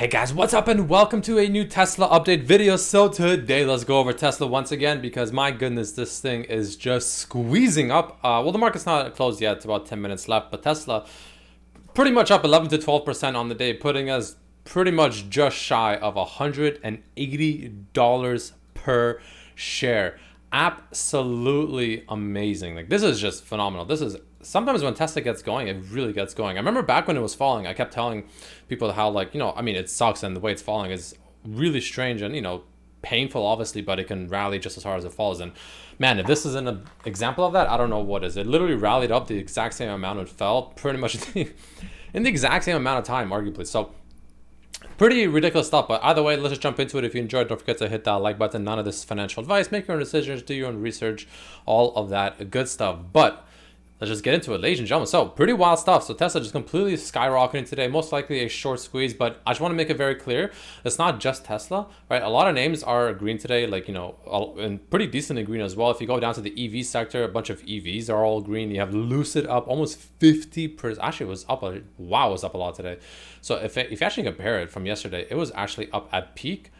Hey guys, what's up and welcome to a new Tesla update video. So today let's go over Tesla once again because my goodness, this thing is just squeezing up. Well, the market's not closed yet, it's about 10 minutes left, but Tesla pretty much up 11 to 12% on the day, putting us pretty much just shy of $180 per share. Absolutely amazing. Like, this is just phenomenal. This is sometimes when Tesla gets going, it really gets going. I remember back when it was falling, I kept telling people how, like, I mean, it sucks and the way it's falling is really strange and, painful, obviously, but it can rally just as hard as it falls. And man, if this isn't an example of that, I don't know what is. It literally rallied up the exact same amount it fell pretty much in the exact same amount of time, arguably. So pretty ridiculous stuff, but either way, let's just jump into it. If you enjoyed, don't forget to hit that like button. None of this is financial advice. Make your own decisions, do your own research, all of that good stuff. But let's just get into it, ladies and gentlemen. So pretty wild stuff. So Tesla just completely skyrocketing today, most likely a short squeeze, but I just want to make it very clear. It's not just Tesla, right? A lot of names are green today, like, and pretty decently green as well. If you go down to the EV sector, a bunch of EVs are all green. You have Lucid up almost 50%. Actually, it was up, it was up a lot today. So if you actually compare it from yesterday, it was actually up at peak.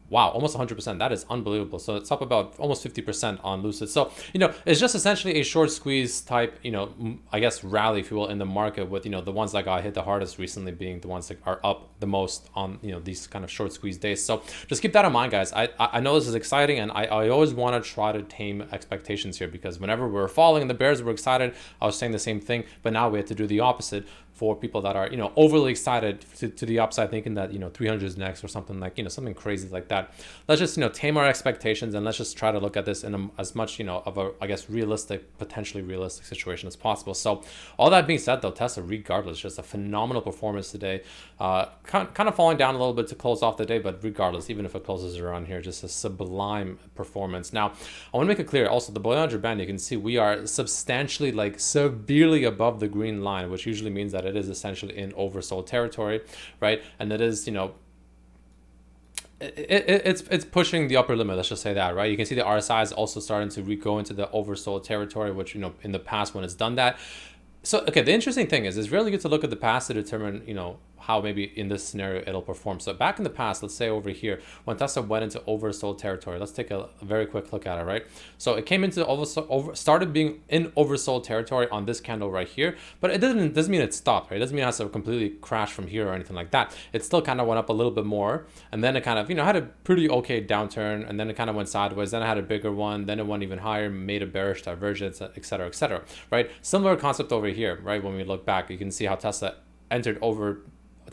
Wow, almost 100%. That is unbelievable. So it's up about almost 50% on Lucid. So, it's just essentially a short squeeze type, I guess rally, if you will, in the market with, the ones that got hit the hardest recently being the ones that are up the most on, these kind of short squeeze days. So just keep that in mind, guys. I know this is exciting and I always want to try to tame expectations here because whenever we're falling and the bears were excited, I was saying the same thing, but now we have to do the opposite for people that are, overly excited to the upside, thinking that, 300 is next or something like, something crazy like that. Let's just, tame our expectations and let's just try to look at this in as much, of a, I guess, potentially realistic situation as possible. So all that being said, though, Tesla, regardless, just a phenomenal performance today. Kind of falling down a little bit to close off the day, but regardless, even if it closes around here, just a sublime performance. Now, I want to make it clear also the Bollinger Band, you can see we are substantially, like, severely above the green line, which usually means that it is essentially in oversold territory, right? And it is, it's pushing the upper limit, let's just say that, right? You can see the RSI is also starting to go into the oversold territory, which, in the past when it's done that. So, okay, the interesting thing is, it's really good to look at the past to determine, how maybe in this scenario it'll perform. So back in the past, let's say over here, when Tesla went into oversold territory, let's take a very quick look at it, right? So it came into started being in oversold territory on this candle right here, but it doesn't mean it stopped, right? It doesn't mean it has to completely crash from here or anything like that. It still kind of went up a little bit more, and then it kind of, had a pretty okay downturn, and then it kind of went sideways, then it had a bigger one, then it went even higher, made a bearish divergence, etc., right? Similar concept over here, right? When we look back, you can see how Tesla entered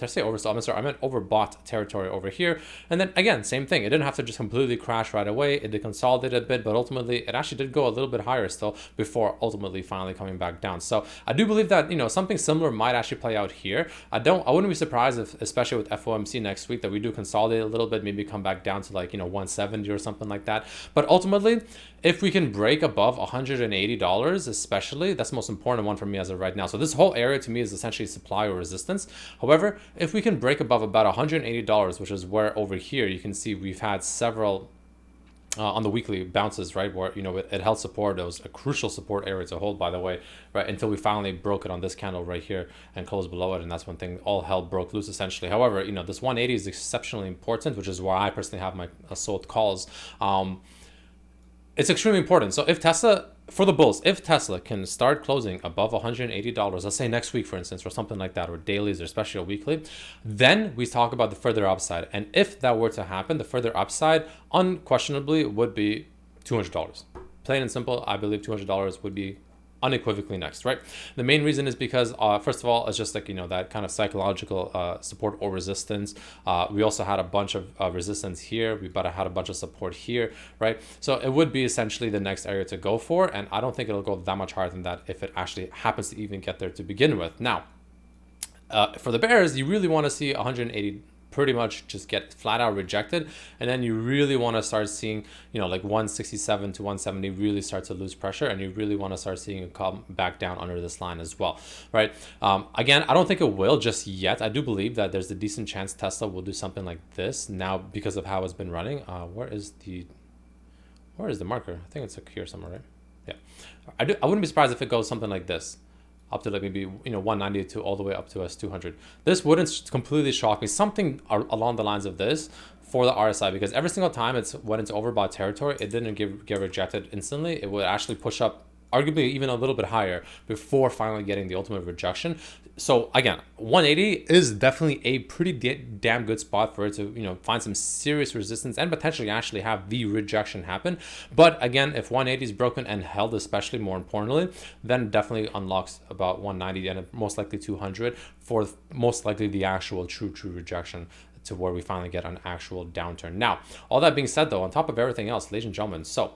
I meant overbought territory over here. And then again, same thing. It didn't have to just completely crash right away. It did consolidate a bit, but ultimately it actually did go a little bit higher still before ultimately finally coming back down. So I do believe that, something similar might actually play out here. I wouldn't be surprised if, especially with FOMC next week, that we do consolidate a little bit, maybe come back down to like, 170 or something like that. But ultimately, if we can break above $180, especially, that's the most important one for me as of right now. So this whole area to me is essentially supply or resistance. However, if we can break above about $180, which is where over here you can see we've had several on the weekly bounces, right, where it held support. It was a crucial support area to hold, by the way, right, until we finally broke it on this candle right here and closed below it, and that's when all hell broke loose essentially. However, this 180 is exceptionally important, which is why I personally have my sold calls. It's extremely important. So if Tesla, for the bulls, if Tesla can start closing above $180, let's say next week, for instance, or something like that, or dailies, or especially weekly, then we talk about the further upside. And if that were to happen, the further upside unquestionably would be $200. Plain and simple, I believe $200 would be unequivocally next, right? The main reason is because first of all, it's just like that kind of psychological support or resistance. We also had a bunch of resistance here. We had a bunch of support here, right? So it would be essentially the next area to go for, and I don't think it'll go that much higher than that if it actually happens to even get there to begin with. Now, for the bears, you really want to see 180 pretty much just get flat out rejected, and then you really want to start seeing like 167 to 170 really start to lose pressure, and you really want to start seeing it come back down under this line as well, right? Again, I don't think it will just yet. I do believe that there's a decent chance Tesla will do something like this now because of how it's been running. Where is the marker? I think it's here somewhere, right? Yeah, I wouldn't be surprised if it goes something like this. up to like maybe 190 to all the way up to S200. This wouldn't completely shock me. Something along the lines of this for the RSI, because every single time when it's overbought territory, it didn't get rejected instantly. It would actually push up arguably even a little bit higher before finally getting the ultimate rejection. So again, 180 is definitely a pretty damn good spot for it to find some serious resistance and potentially actually have the rejection happen. But again, if 180 is broken and held, especially more importantly, then definitely unlocks about 190 and most likely 200 for most likely the actual true rejection, to where we finally get an actual downturn. Now, all that being said though, on top of everything else, ladies and gentlemen, so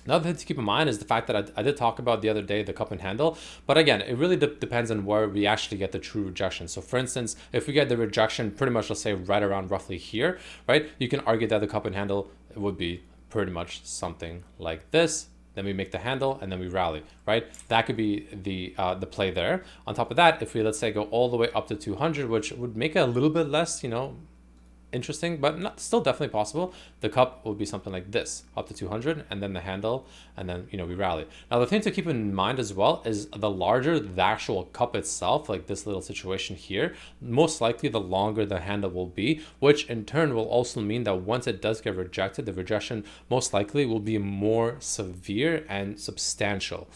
another thing to keep in mind is the fact that I did talk about the other day, the cup and handle. But again, it really depends on where we actually get the true rejection. So for instance, if we get the rejection pretty much, let's say right around roughly here, right? You can argue that the cup and handle would be pretty much something like this. Then we make the handle and then we rally, right? That could be the play there. On top of that, if we, let's say, go all the way up to 200, which would make it a little bit less, interesting, but still definitely possible. The cup will be something like this, up to 200, and then the handle, and then we rally. Now the thing to keep in mind as well is the larger the actual cup itself, like this little situation here, most likely the longer the handle will be, which in turn will also mean that once it does get rejected, the rejection most likely will be more severe and substantial.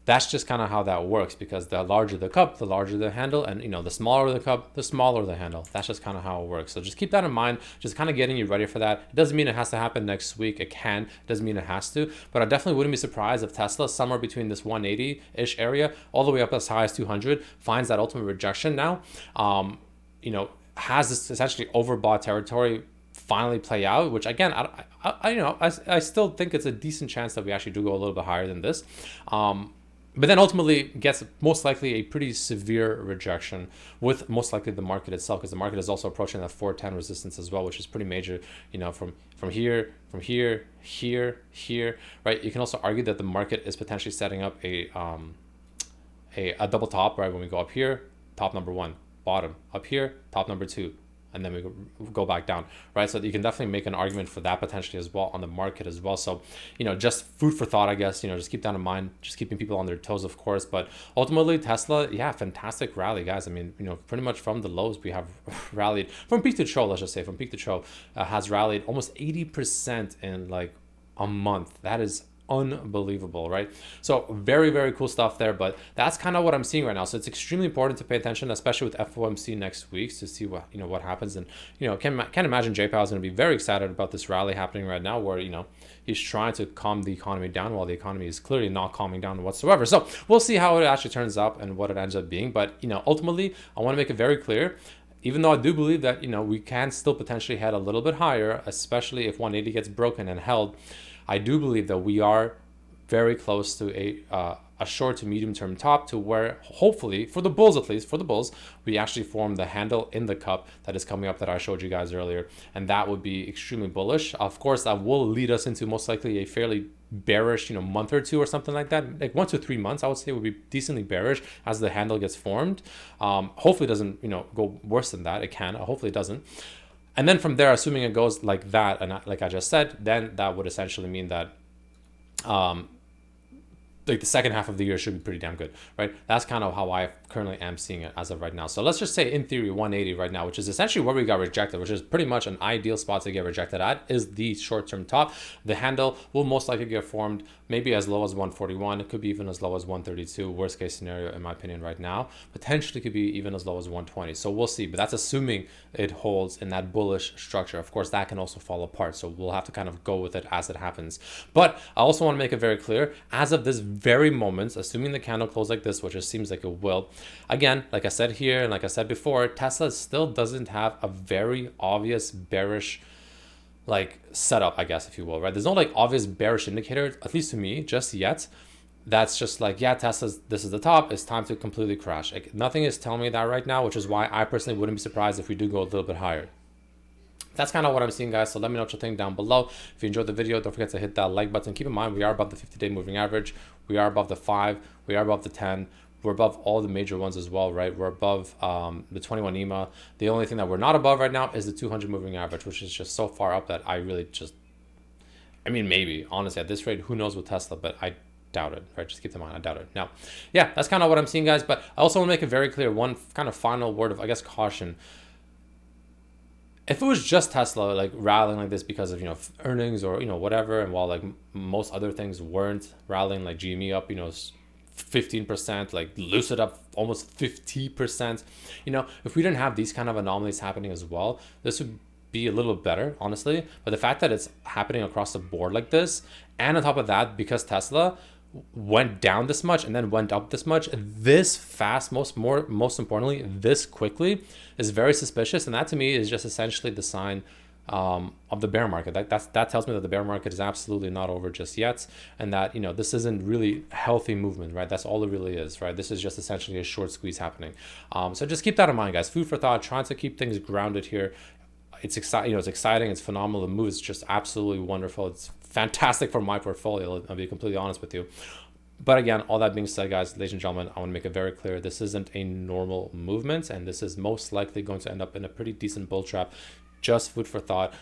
That's just kind of how that works, because the larger the cup, the larger the handle, and the smaller the cup, the smaller the handle. That's just kind of how it works. So just keep that in mind, just kind of getting you ready for that. It doesn't mean it has to happen next week. It can. It doesn't mean it has to. But I definitely wouldn't be surprised if Tesla, somewhere between this 180-ish area, all the way up as high as 200, finds that ultimate rejection now. Has this essentially overbought territory finally play out, which again, I still think it's a decent chance that we actually do go a little bit higher than this. But then ultimately gets most likely a pretty severe rejection with most likely the market itself, because the market is also approaching that 410 resistance as well, which is pretty major, from here, here, right? You can also argue that the market is potentially setting up a double top, right? When we go up here, top number one, bottom, up here, top number two, and then we go back down, right? So you can definitely make an argument for that potentially as well on the market as well. So, just food for thought, I guess, just keep that in mind, just keeping people on their toes, of course. But ultimately, Tesla, yeah, fantastic rally, guys. I mean, pretty much from the lows, we have rallied from peak to trough, let's just say, from peak to trough, has rallied almost 80% in like a month. That is unbelievable, right? So very, very cool stuff there, but that's kind of what I'm seeing right now. So it's extremely important to pay attention, especially with FOMC next week, to see what happens. And can't imagine J-Powell is going to be very excited about this rally happening right now, where he's trying to calm the economy down while the economy is clearly not calming down whatsoever. So we'll see how it actually turns out and what it ends up being. But ultimately, I want to make it very clear, even though I do believe that we can still potentially head a little bit higher, especially if 180 gets broken and held, I do believe that we are very close to a short to medium term top, to where hopefully, for the bulls at least, we actually form the handle in the cup that is coming up that I showed you guys earlier. And that would be extremely bullish. Of course, that will lead us into most likely a fairly bearish month or two or something like that. Like 1 to 3 months, I would say, would be decently bearish as the handle gets formed. Hopefully it doesn't go worse than that. It can. Hopefully it doesn't. And then from there, assuming it goes like that, and like I just said, then that would essentially mean that like the second half of the year should be pretty damn good, right? That's kind of how I currently am seeing it as of right now. So let's just say in theory 180 right now, which is essentially where we got rejected, which is pretty much an ideal spot to get rejected at, is the short-term top. The handle will most likely get formed maybe as low as 141. It could be even as low as 132, worst case scenario in my opinion right now. Potentially could be even as low as 120. So we'll see, but that's assuming it holds in that bullish structure. Of course, that can also fall apart. So we'll have to kind of go with it as it happens. But I also want to make it very clear, as of this very moment, assuming the candle closes like this, which it seems like it will, again, like I said here and like I said before, Tesla still doesn't have a very obvious bearish like setup, I guess, if you will, right? There's no like obvious bearish indicator, at least to me, just yet. That's just like, yeah, Tesla's, this is the top, it's time to completely crash. Like, nothing is telling me that right now, which is why I personally wouldn't be surprised if we do go a little bit higher. That's kind of what I'm seeing, guys. So let me know what you think down below. If you enjoyed the video, don't forget to hit that like button. Keep in mind, we are above the 50-day moving average. We are above the 5. We are above the 10. We're above all the major ones as well, right? We're above the 21 EMA. The only thing that we're not above right now is the 200 moving average, which is just so far up that I really just, I mean, maybe, honestly, at this rate, who knows with Tesla, but doubt it, right? Just keep in mind, I doubt it. Now, yeah, that's kind of what I'm seeing, guys. But I also want to make it very clear, one kind of final word of, I guess, caution. If it was just Tesla like rallying like this because of, you know, earnings or, you know, whatever, and while like most other things weren't rallying, like GME up, you know, 15%, like Lucid up almost 50%, you know, if we didn't have these kind of anomalies happening as well, this would be a little better, honestly. But the fact that it's happening across the board like this, and on top of that, because Tesla went down this much and then went up this much this fast, most importantly this quickly, is very suspicious. And that to me is just essentially the sign of the bear market. That tells me that the bear market is absolutely not over just yet, and that, you know, this isn't really healthy movement, right? That's all it really is, right? This is just essentially a short squeeze happening. So just keep that in mind, guys. Food for thought, trying to keep things grounded here. It's exciting, you know, it's exciting, it's phenomenal. The move is just absolutely wonderful. It's fantastic for my portfolio, I'll be completely honest with you. But again, all that being said, guys, ladies and gentlemen, I want to make it very clear, this isn't a normal movement, and this is most likely going to end up in a pretty decent bull trap. Just food for thought.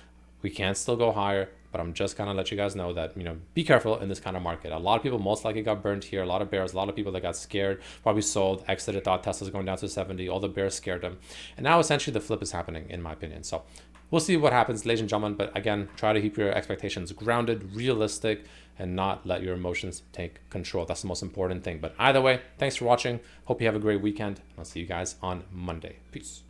We can still go higher, but I'm just gonna let you guys know that, you know, be careful in this kind of market. A lot of people most likely got burned here. A lot of bears, a lot of people that got scared, probably sold, exited, thought Tesla's going down to 70. All the bears scared them, and now essentially the flip is happening, in my opinion. So we'll see what happens, ladies and gentlemen. But again, try to keep your expectations grounded, realistic, and not let your emotions take control. That's the most important thing. But either way, thanks for watching. Hope you have a great weekend. I'll see you guys on Monday. Peace.